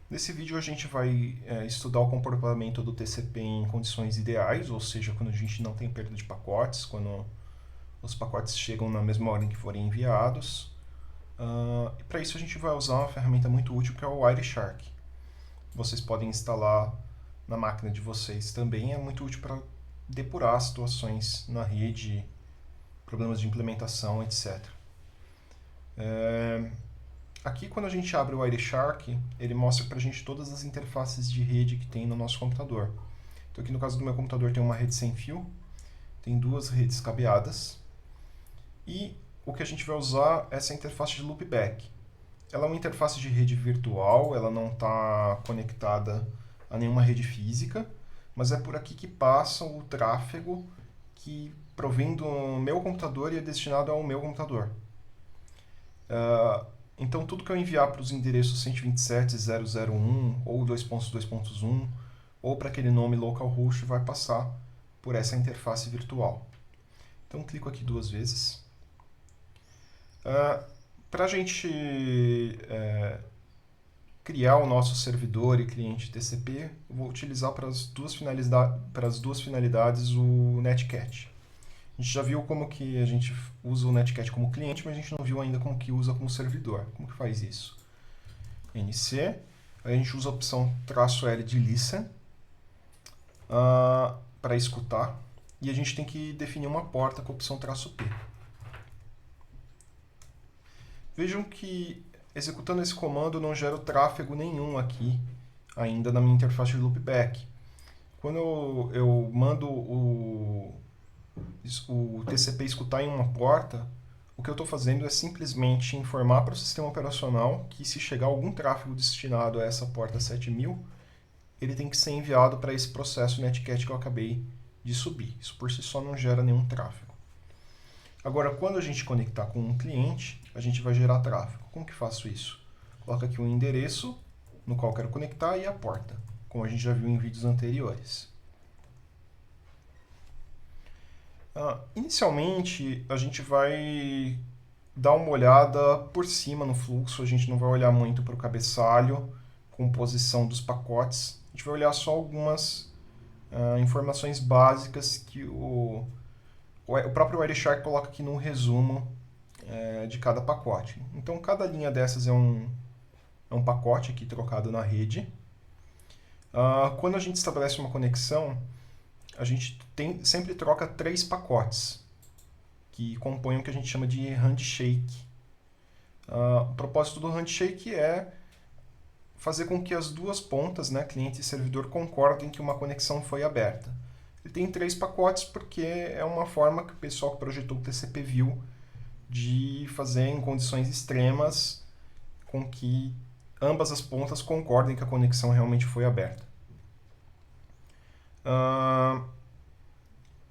Nesse vídeo a gente vai estudar o comportamento do TCP em condições ideais, ou seja, quando a gente não tem perda de pacotes, quando os pacotes chegam na mesma hora em que forem enviados. E para isso a gente vai usar uma ferramenta muito útil que é o Wireshark. Vocês podem instalar na máquina de vocês também, é muito útil para depurar situações na rede, problemas de implementação, etc. Aqui, quando a gente abre o Wireshark, ele mostra para a gente todas as interfaces de rede que tem no nosso computador. Então, aqui no caso do meu computador tem uma rede sem fio, tem duas redes cabeadas, e o que a gente vai usar é essa interface de loopback. Ela é uma interface de rede virtual, ela não está conectada a nenhuma rede física, mas é por aqui que passa o tráfego que provém do meu computador e é destinado ao meu computador. Então, tudo que eu enviar para os endereços 127.0.0.1 ou 2.2.1 ou para aquele nome localhost vai passar por essa interface virtual. Então, clico aqui duas vezes. Para a gente criar o nosso servidor e cliente TCP, eu vou utilizar para as duas finalidades o Netcat. A gente já viu como que a gente usa o Netcat como cliente, mas a gente não viu ainda como que usa como servidor. Como que faz isso? NC, aí a gente usa a opção "-L de listen para escutar, e a gente tem que definir uma porta com a opção "-P". Vejam que executando esse comando não gero tráfego nenhum aqui ainda na minha interface de loopback. Quando eu mando o TCP escutar em uma porta, o que eu estou fazendo é simplesmente informar para o sistema operacional que se chegar algum tráfego destinado a essa porta 7000, ele tem que ser enviado para esse processo Netcat que eu acabei de subir. Isso por si só não gera nenhum tráfego. Agora, quando a gente conectar com um cliente, a gente vai gerar tráfego. Como que faço isso? Coloco aqui um endereço no qual quero conectar e a porta, como a gente já viu em vídeos anteriores. Inicialmente, a gente vai dar uma olhada por cima no fluxo, a gente não vai olhar muito para o cabeçalho, composição dos pacotes, a gente vai olhar só algumas informações básicas que o próprio Wireshark coloca aqui no resumo de cada pacote. Então, cada linha dessas é um pacote aqui trocado na rede. Quando a gente estabelece uma conexão, a gente sempre troca 3 pacotes, que compõem o que a gente chama de handshake. O propósito do handshake é fazer com que as duas pontas, né, cliente e servidor, concordem que uma conexão foi aberta. Ele tem 3 pacotes porque é uma forma que o pessoal que projetou o TCP viu de fazer em condições extremas com que ambas as pontas concordem que a conexão realmente foi aberta.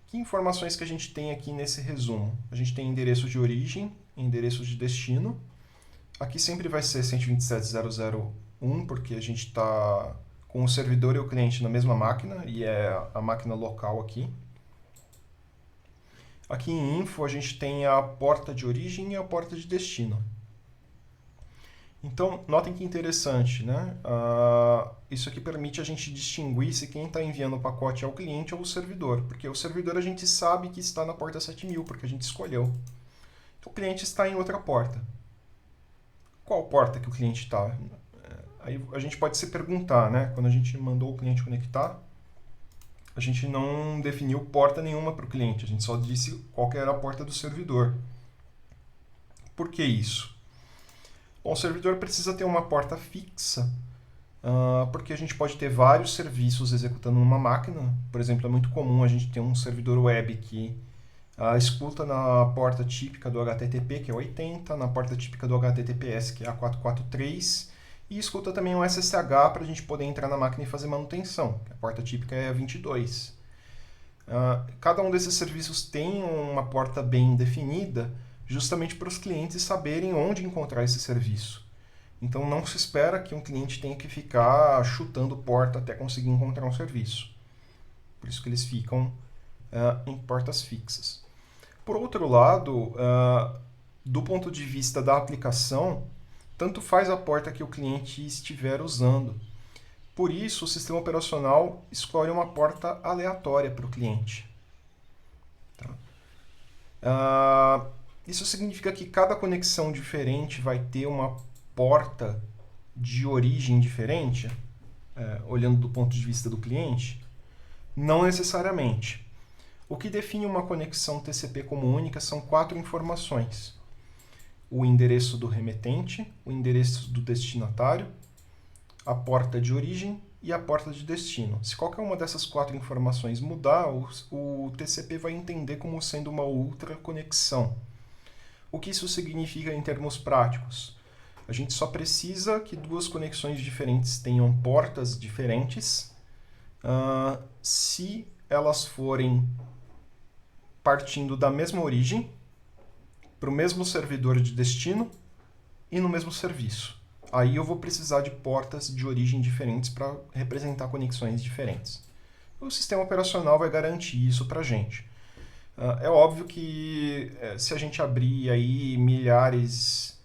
Que informações que a gente tem aqui nesse resumo? A gente tem endereço de origem, endereço de destino. Aqui sempre vai ser 127.0.0.1, porque a gente está com o servidor e o cliente na mesma máquina, e é a máquina local aqui. Aqui em info a gente tem a porta de origem e a porta de destino. Então, notem que interessante, né? Isso aqui permite a gente distinguir se quem está enviando o pacote é o cliente ou o servidor, porque o servidor a gente sabe que está na porta 7000, porque a gente escolheu. O cliente está em outra porta. Qual porta que o cliente está? Aí a gente pode se perguntar, né? Quando a gente mandou o cliente conectar, a gente não definiu porta nenhuma para o cliente, a gente só disse qual que era a porta do servidor. Por que isso? Bom, o servidor precisa ter uma porta fixa, porque a gente pode ter vários serviços executando numa máquina. Por exemplo, é muito comum a gente ter um servidor web que escuta na porta típica do HTTP, que é 80, na porta típica do HTTPS, que é a 443, e escuta também o SSH para a gente poder entrar na máquina e fazer manutenção, que a porta típica é a 22. Cada um desses serviços tem uma porta bem definida, justamente para os clientes saberem onde encontrar esse serviço. Então não se espera que um cliente tenha que ficar chutando porta até conseguir encontrar um serviço. Por isso que eles ficam em portas fixas. Por outro lado, do ponto de vista da aplicação, tanto faz a porta que o cliente estiver usando. Por isso, o sistema operacional escolhe uma porta aleatória para o cliente. Tá? Isso significa que cada conexão diferente vai ter uma porta de origem diferente, olhando do ponto de vista do cliente? Não necessariamente. O que define uma conexão TCP como única são 4 informações: o endereço do remetente, o endereço do destinatário, a porta de origem e a porta de destino. Se qualquer uma dessas 4 informações mudar, o TCP vai entender como sendo uma outra conexão. O que isso significa em termos práticos? A gente só precisa que 2 conexões diferentes tenham portas diferentes se elas forem partindo da mesma origem, para o mesmo servidor de destino e no mesmo serviço. Aí eu vou precisar de portas de origem diferentes para representar conexões diferentes. O sistema operacional vai garantir isso para a gente. É óbvio que se a gente abrir aí milhares,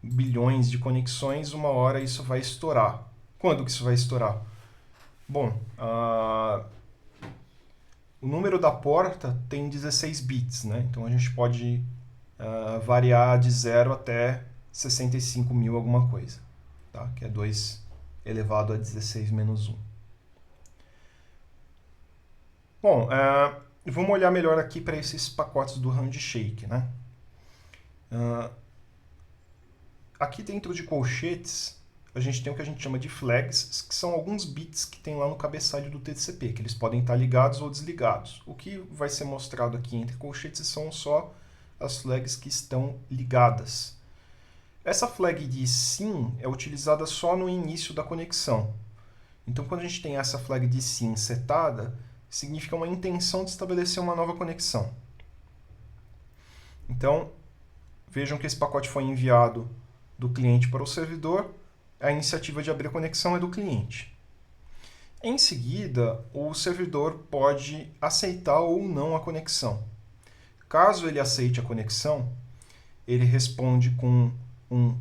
bilhões de conexões, uma hora isso vai estourar. Quando que isso vai estourar? Bom, o número da porta tem 16 bits, né? Então a gente pode variar de 0 até 65 mil alguma coisa, tá? Que é 2 elevado a 16 menos 1. Bom, vamos olhar melhor aqui para esses pacotes do Handshake, né? Aqui dentro de colchetes, a gente tem o que a gente chama de flags, que são alguns bits que tem lá no cabeçalho do TCP, que eles podem estar ligados ou desligados. O que vai ser mostrado aqui entre colchetes são só as flags que estão ligadas. Essa flag de sim é utilizada só no início da conexão. Então, quando a gente tem essa flag de sim setada, significa uma intenção de estabelecer uma nova conexão. Então, vejam que esse pacote foi enviado do cliente para o servidor. A iniciativa de abrir a conexão é do cliente. Em seguida, o servidor pode aceitar ou não a conexão. Caso ele aceite a conexão, ele responde com um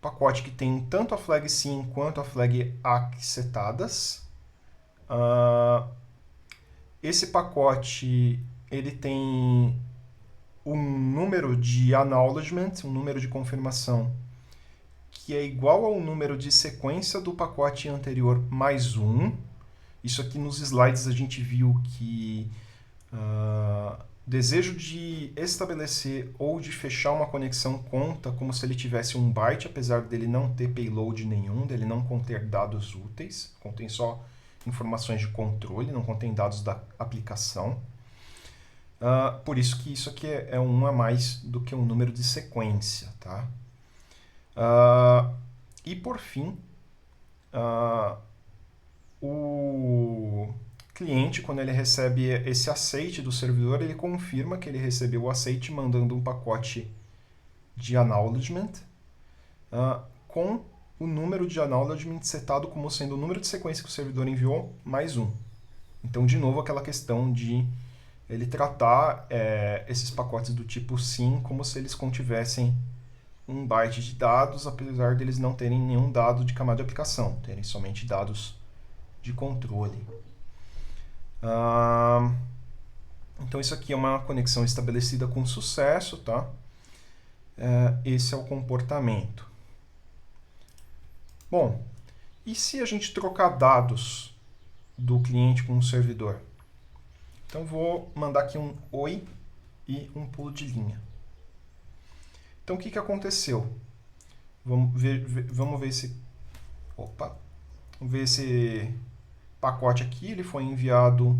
pacote que tem tanto a flag SYN quanto a flag ACK setadas. Esse pacote ele tem um número de acknowledgement, um número de confirmação, que é igual ao número de sequência do pacote anterior mais 1. Isso aqui nos slides a gente viu que desejo de estabelecer ou de fechar uma conexão conta como se ele tivesse um byte, apesar dele não ter payload nenhum, dele não conter dados úteis, contém só informações de controle, não contém dados da aplicação. Por isso que isso aqui é um a mais do que um número de sequência, tá? E por fim, o cliente, quando ele recebe esse aceite do servidor, ele confirma que ele recebeu o aceite mandando um pacote de acknowledgement com o número de acknowledgement setado como sendo o número de sequência que o servidor enviou mais 1. Então, de novo, aquela questão de ele tratar esses pacotes do tipo SYN como se eles contivessem um byte de dados, apesar deles não terem nenhum dado de camada de aplicação, terem somente dados de controle. Então isso aqui é uma conexão estabelecida com sucesso, tá? Esse é o comportamento. Bom, e se a gente trocar dados do cliente com o servidor? Então vou mandar aqui um oi e um pulo de linha. Então o que aconteceu? Vamos ver esse pacote aqui. Ele foi enviado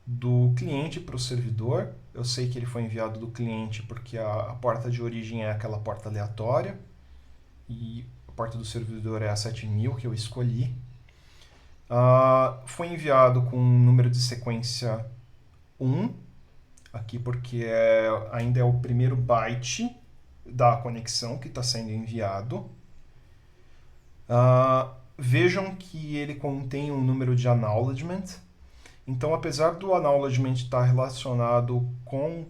do cliente para o servidor. Eu sei que ele foi enviado do cliente porque a porta de origem é aquela porta aleatória e a porta do servidor é a 7000 que eu escolhi. Foi enviado com um número de sequência 1, aqui porque ainda é o primeiro byte da conexão que está sendo enviado. Vejam que ele contém um número de acknowledgement. Então, apesar do acknowledgement estar relacionado com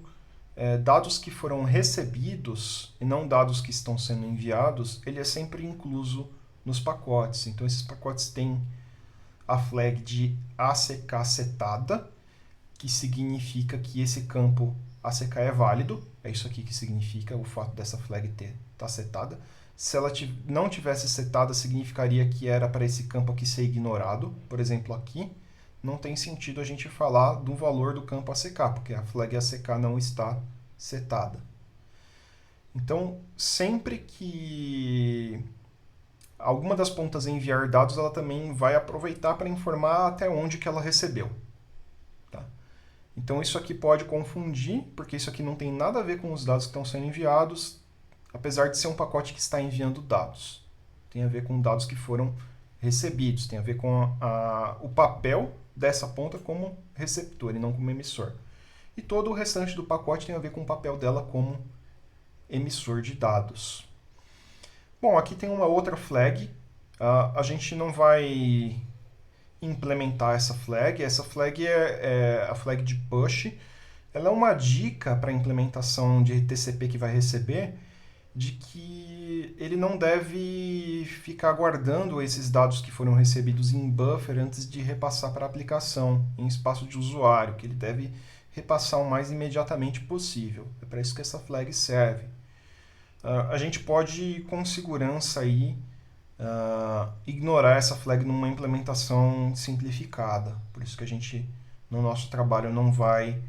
dados que foram recebidos e não dados que estão sendo enviados, ele é sempre incluso nos pacotes. Então, esses pacotes têm a flag de ACK setada, que significa que esse campo ACK é válido. É isso aqui que significa o fato dessa flag estar setada. Se ela não tivesse setada, significaria que era para esse campo aqui ser ignorado. Por exemplo, aqui não tem sentido a gente falar do valor do campo ACK, porque a flag ACK não está setada. Então, sempre que alguma das pontas enviar dados, ela também vai aproveitar para informar até onde que ela recebeu. Tá? Então, isso aqui pode confundir, porque isso aqui não tem nada a ver com os dados que estão sendo enviados, apesar de ser um pacote que está enviando dados. Tem a ver com dados que foram recebidos, tem a ver com o papel dessa ponta como receptor e não como emissor. E todo o restante do pacote tem a ver com o papel dela como emissor de dados. Bom, aqui tem uma outra flag. A gente não vai implementar essa flag. Essa flag é a flag de push. Ela é uma dica para a implementação de TCP que vai receber, de que ele não deve ficar guardando esses dados que foram recebidos em buffer antes de repassar para a aplicação, em espaço de usuário, que ele deve repassar o mais imediatamente possível. É para isso que essa flag serve. A gente pode, com segurança, aí, ignorar essa flag numa implementação simplificada. Por isso que a gente, no nosso trabalho, não vai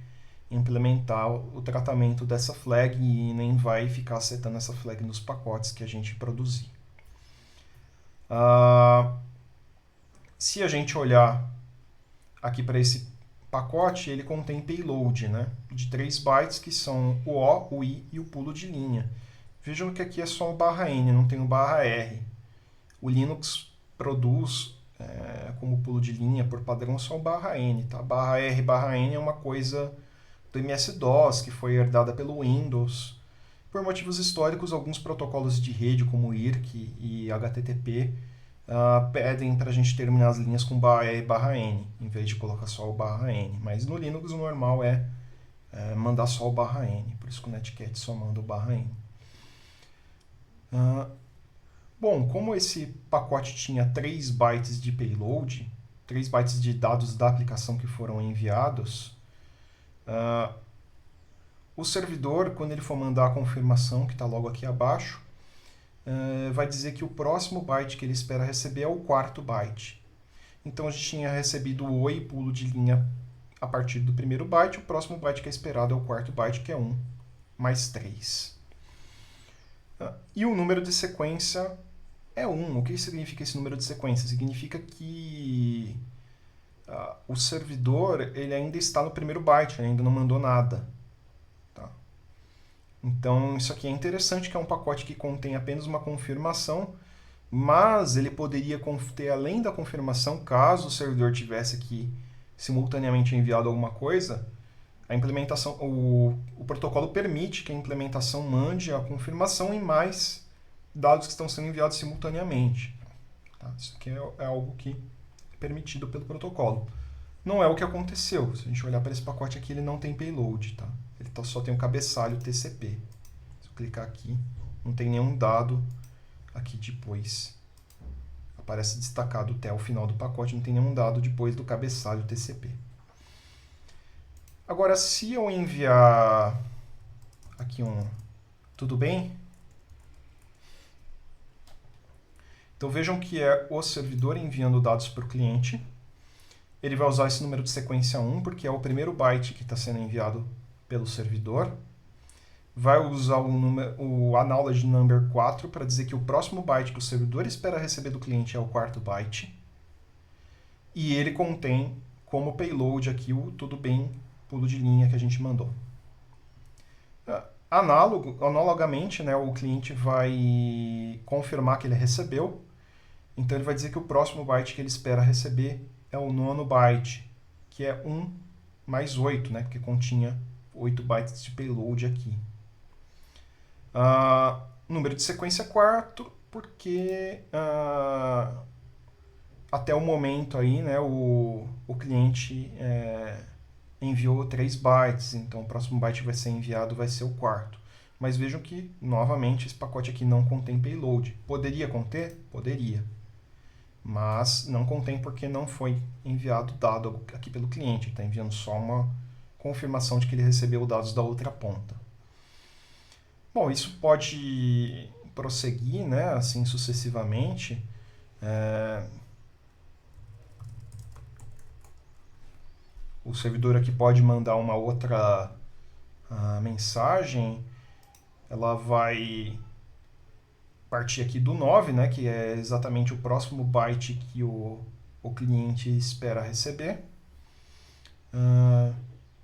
implementar o tratamento dessa flag e nem vai ficar setando essa flag nos pacotes que a gente produzir. Se a gente olhar aqui para esse pacote, ele contém payload, né, de 3 bytes, que são o O, o I e o pulo de linha. Vejam que aqui é só o /N, não tem o /R. O Linux produz como pulo de linha por padrão só o /N. Tá? /R e /N é uma coisa do MS-DOS, que foi herdada pelo Windows. Por motivos históricos, alguns protocolos de rede, como IRC e HTTP, pedem para a gente terminar as linhas com /E e /N, em vez de colocar só o /N. Mas no Linux o normal é mandar só o /N, por isso que o Netcat só manda o /N. Bom, como esse pacote tinha 3 bytes de payload, 3 bytes de dados da aplicação que foram enviados, o servidor, quando ele for mandar a confirmação, que está logo aqui abaixo, vai dizer que o próximo byte que ele espera receber é o 4º byte. Então a gente tinha recebido o oi pulo de linha a partir do primeiro byte, o próximo byte que é esperado é o 4º byte, que é 1 mais 3. E o número de sequência é 1. O que significa esse número de sequência? Significa que o servidor ele ainda está no primeiro byte, ele ainda não mandou nada. Tá? Então, isso aqui é interessante, que é um pacote que contém apenas uma confirmação, mas ele poderia conter, além da confirmação, caso o servidor tivesse aqui simultaneamente enviado alguma coisa, a implementação, o protocolo permite que a implementação mande a confirmação e mais dados que estão sendo enviados simultaneamente. Tá? Isso aqui é algo que é permitido pelo protocolo. Não é o que aconteceu. Se a gente olhar para esse pacote aqui, ele não tem payload. Tá? Ele só tem um cabeçalho TCP. Se eu clicar aqui, não tem nenhum dado aqui depois. Aparece destacado até o final do pacote, não tem nenhum dado depois do cabeçalho TCP. Agora, se eu enviar aqui tudo bem? Então vejam que é o servidor enviando dados para o cliente. Ele vai usar esse número de sequência 1, porque é o primeiro byte que está sendo enviado pelo servidor. Vai usar o acknowledge number 4 para dizer que o próximo byte que o servidor espera receber do cliente é o 4º byte. E ele contém como payload aqui o tudo bem pulo de linha que a gente mandou. Analogamente, né, o cliente vai confirmar que ele recebeu. Então ele vai dizer que o próximo byte que ele espera receber é o 9º byte, que é 1 mais 8, né, porque continha 8 bytes de payload aqui. Número de sequência 4, porque até o momento aí, né, o cliente enviou 3 bytes, então o próximo byte que vai ser enviado vai ser o quarto. Mas vejam que, novamente, esse pacote aqui não contém payload. Poderia conter? Poderia. Mas não contém porque não foi enviado dado aqui pelo cliente. Está enviando só uma confirmação de que ele recebeu dados da outra ponta. Bom, isso pode prosseguir, né, assim sucessivamente. O servidor aqui pode mandar uma outra mensagem. Ela vai partir aqui do 9, né, que é exatamente o próximo byte que o cliente espera receber.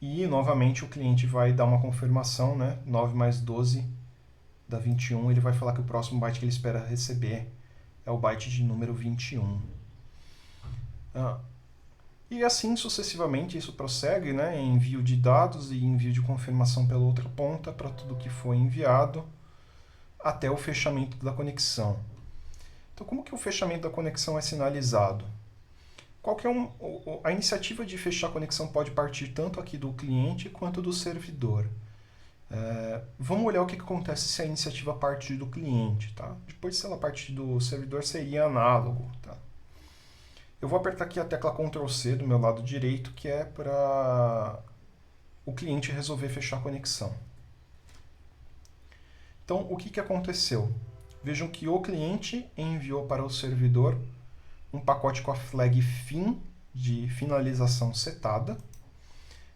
E, novamente, o cliente vai dar uma confirmação, né, 9 mais 12 dá 21. Ele vai falar que o próximo byte que ele espera receber é o byte de número 21. E assim sucessivamente isso prossegue, né, em envio de dados e envio de confirmação pela outra ponta para tudo que foi enviado até o fechamento da conexão. Então, como que o fechamento da conexão é sinalizado? Qual que é a iniciativa de fechar a conexão pode partir tanto aqui do cliente quanto do servidor. Vamos olhar o que acontece se a iniciativa partir do cliente. Tá? Depois, se ela partir do servidor, seria análogo. Tá? Eu vou apertar aqui a tecla Ctrl+C do meu lado direito, que é para o cliente resolver fechar a conexão. Então, o que aconteceu? Vejam que o cliente enviou para o servidor um pacote com a flag FIN, de finalização setada.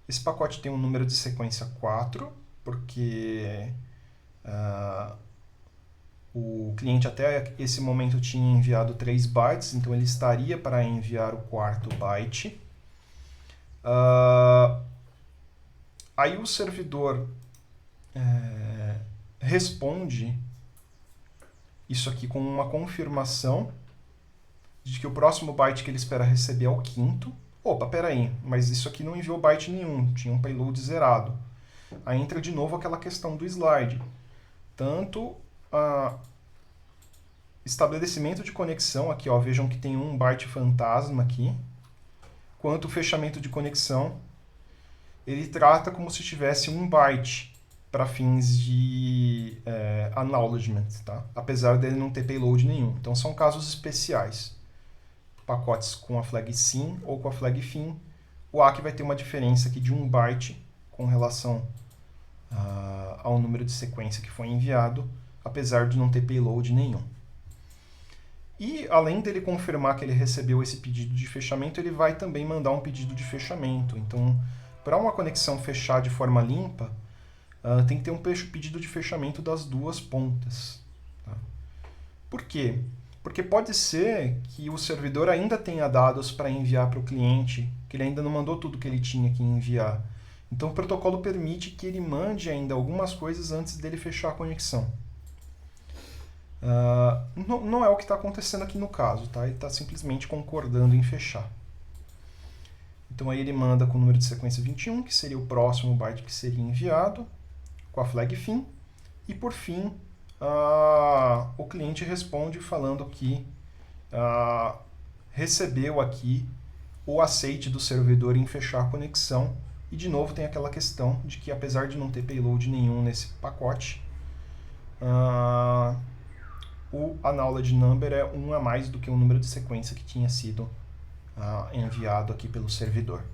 Esse pacote tem um número de sequência 4, porque o cliente até esse momento tinha enviado 3 bytes, então ele estaria para enviar o quarto byte. Aí o servidor responde isso aqui com uma confirmação de que o próximo byte que ele espera receber é o quinto. Opa, peraí, mas isso aqui não enviou byte nenhum, tinha um payload zerado. Aí entra de novo aquela questão do slide. Tanto estabelecimento de conexão, aqui ó, vejam que tem um byte fantasma aqui, quanto o fechamento de conexão, ele trata como se tivesse um byte para fins de acknowledgement, tá? Apesar dele não ter payload nenhum. Então são casos especiais. Pacotes com a flag SYN ou com a flag FIN, o ACK vai ter uma diferença aqui de 1 byte com relação ao número de sequência que foi enviado, apesar de não ter payload nenhum. E além dele confirmar que ele recebeu esse pedido de fechamento, ele vai também mandar um pedido de fechamento. Então, para uma conexão fechar de forma limpa, tem que ter um pedido de fechamento das duas pontas. Tá? Por quê? Porque pode ser que o servidor ainda tenha dados para enviar para o cliente, que ele ainda não mandou tudo que ele tinha que enviar. Então o protocolo permite que ele mande ainda algumas coisas antes dele fechar a conexão. Não é o que está acontecendo aqui no caso, tá? Ele está simplesmente concordando em fechar. Então aí ele manda com o número de sequência 21, que seria o próximo byte que seria enviado, com a flag FIN, e por fim o cliente responde falando que recebeu aqui o aceite do servidor em fechar a conexão. E de novo tem aquela questão de que apesar de não ter payload nenhum nesse pacote, o acknowledge number é 1 a mais do que o número de sequência que tinha sido enviado aqui pelo servidor.